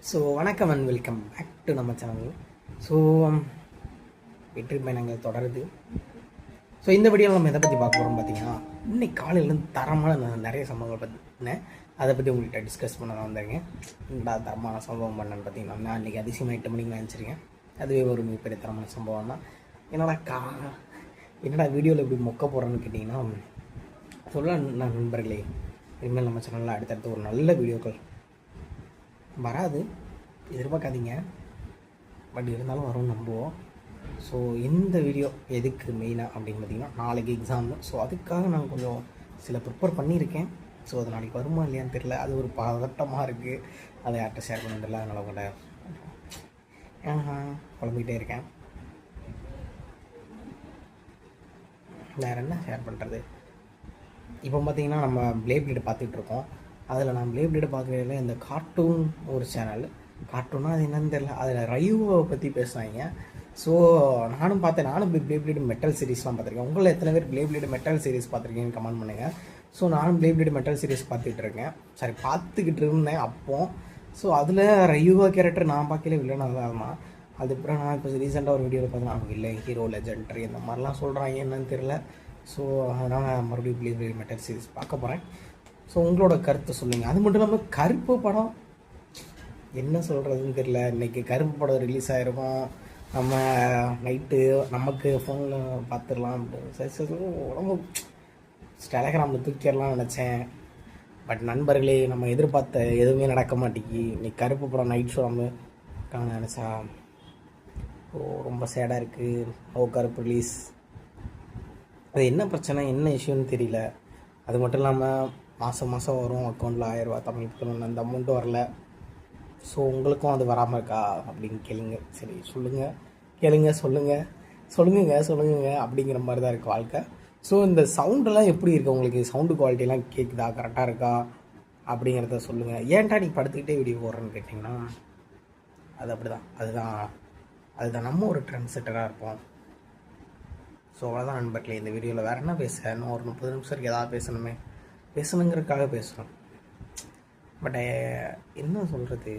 So வணக்கம் and welcome back to நம்ம channel. So வெற்றி பயணங்கள் தொடருது. ஸோ இந்த வீடியோவில் நம்ம எதை பற்றி பார்க்க போகிறோம் பார்த்தீங்கன்னா, இன்னைக்கு காலையிலேருந்து தரமான நிறைய சம்பவங்கள் பற்றினேன். அதை பற்றி உங்கள்கிட்ட டிஸ்கஸ் பண்ண தான் வந்தேங்க. என்னடா தரமான சம்பவம் பண்ணேன்னு பார்த்தீங்கன்னா, நான் இன்றைக்கி அதிசயமாக 8 மணிக்கு நினச்சிருக்கேன். அதுவே ஒரு மிகப்பெரிய தரமான சம்பவம் தான். என்னடா வீடியோவில் இப்படி மொக்க போகிறேன்னு கேட்டிங்கன்னா, சொல்ல நான் நண்பர்களே, இனிமேல் நம்ம சேனலில் அடுத்தடுத்து ஒரு நல்ல வீடியோக்கள் வராது, எதிர்பார்க்காதீங்க. பட் இருந்தாலும் வரும் நம்புவோம். ஸோ இந்த வீடியோ எதுக்கு மெயினாக அப்படின்னு பார்த்தீங்கன்னா, நாளைக்கு எக்ஸாமு. ஸோ அதுக்காக நான் கொஞ்சம் சில ப்ரிப்பேர் பண்ணியிருக்கேன். ஸோ அது நாளைக்கு வருமா இல்லையான்னு தெரியல. அது ஒரு பதட்டமாக இருக்குது. அதை யார்கிட்ட ஷேர் பண்ணதில்லை. அதனால் உங்கள்கிட்ட குழம்பிக்கிட்டே இருக்கேன். வேறு என்ன ஷேர் பண்ணுறது? இப்போ பார்த்தீங்கன்னா, நம்ம ப்ளே ப்ளீடை பார்த்துட்ருக்கோம். அதில் நான் ப்ளே ப்ளீடை பார்க்குறதுல இந்த கார்ட்டூன் ஒரு சேனல், கார்ட்டூனாக அது என்னன்னு தெரியல, அதில் ரையூவை பற்றி பேசுனாங்க. ஸோ நானும் பார்த்தேன். நானும் ப்ளே ப்ளீடு மெட்டல் சீரிஸ்லாம் பார்த்துருக்கேன். உங்களில் எத்தனை பேர் ப்ளே ப்ளீடு மெட்டல் சீரிஸ் பார்த்துருக்கீங்கன்னு கமெண்ட் பண்ணுங்கள். ஸோ நானும் ப்ளே ப்ளீடு மெட்டல் சீரிஸ் பார்த்துக்கிட்டு இருந்தேன் அப்போ. ஸோ அதில் ரையூவா கேரக்டர் நான் பார்க்கல, வில்லனாக தான் இருந்தான். அதுக்கப்புறம் நான் இப்போ ரீசெண்டாக ஒரு வீடியோவில் பார்த்தேன், இல்லை ஹீரோ லெஜெண்டரி இந்த மாதிரிலாம் சொல்கிறாங்க, என்னன்னு தெரியல. ஸோ அதனால் மறுபடியும் ப்ளே ப்ளீடு மெட்டல் சீரிஸ் பார்க்க போகிறேன். ஸோ உங்களோட கருத்தை சொல்லுங்கள். அது மட்டும் இல்லாமல் கருப்பு படம் என்ன சொல்கிறதுன்னு தெரியல. இன்றைக்கி கருப்பு படம் ரிலீஸ் ஆகிருக்கும். நம்ம நைட்டு நமக்கு ஃபோனில் பார்த்துடலாம் அப்படின்னு உடம்பு டெலகிராமில் தூக்கிடலாம் நினச்சேன். பட் நண்பர்களே, நம்ம எதிர்பார்த்த எதுவுமே நடக்க மாட்டேங்கி. இன்றைக்கி கருப்பு படம் நைட் ஷோ நம்ம காண நினச்சா ரொம்ப சேடாக இருக்குது. கருப்பு ரிலீஸ், அது என்ன பிரச்சனை, என்ன இஷ்யூன்னு தெரியல. அது மட்டும் இல்லாமல் மாதம் வரும் அக்கௌண்ட்டில் 1000 ரூபா தமிழ் புத்தகம், அந்த அமௌண்ட்டும் வரல. ஸோ உங்களுக்கும் அது வராமல் இருக்கா அப்படின்னு கேளுங்க. சரி சொல்லுங்கள், கேளுங்க, சொல்லுங்க அப்படிங்கிற மாதிரி தான் இருக்குது வாழ்க்கை. ஸோ இந்த சவுண்டெல்லாம் எப்படி இருக்குது உங்களுக்கு? சவுண்டு குவாலிட்டிலாம் கேட்குதா, கரெக்டாக இருக்கா அப்படிங்கிறத சொல்லுங்கள். ஏன்டா நீ படுத்துக்கிட்டே வீடியோ போடுறேன்னு கேட்டிங்கன்னா, அது அப்படி தான். அதுதான் நம்ம ஒரு ட்ரெண்ட் செட்டராக இருப்போம். ஸோ அவ்வளோதான் நண்பர்களே. இந்த வீடியோவில் வேறு என்ன பேச, இன்னும் ஒரு 30 நிமிஷத்துக்கு ஏதாவது பேசணுங்கிறதுக்காக பேசணும். பட் என்ன சொல்கிறது,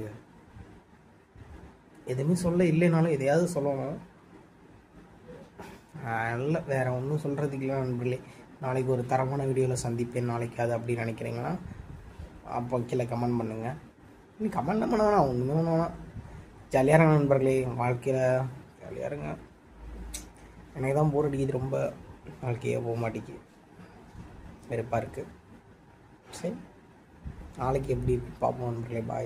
எதுவுமே சொல்ல இல்லைனாலும் எதையாவது சொல்லணும். இல்லை, வேறு ஒன்றும் சொல்கிறதுக்கு இல்லை நண்பர்களே. நாளைக்கு ஒரு தரமான வீடியோவில் சந்திப்பேன் நாளைக்கு. அது அப்படி நினைக்கிறீங்கன்னா அப்போ கீழே கமெண்ட் பண்ணுங்கள். நீ கமெண்ட் பண்ண வேணாம், ஒன்றுமே பண்ண வேணாம். ஜாலியாக இருங்க நண்பர்களே, வாழ்க்கையில் ஜாலியாக இருங்க. எனக்கு தான் போர் அடிக்குது ரொம்ப, வாழ்க்கையே போக மாட்டேங்குது, வெறுப்பாக இருக்குது. சரி, நாளைக்கு எப்படி பார்ப்போம் நண்பர்களே. பாய்.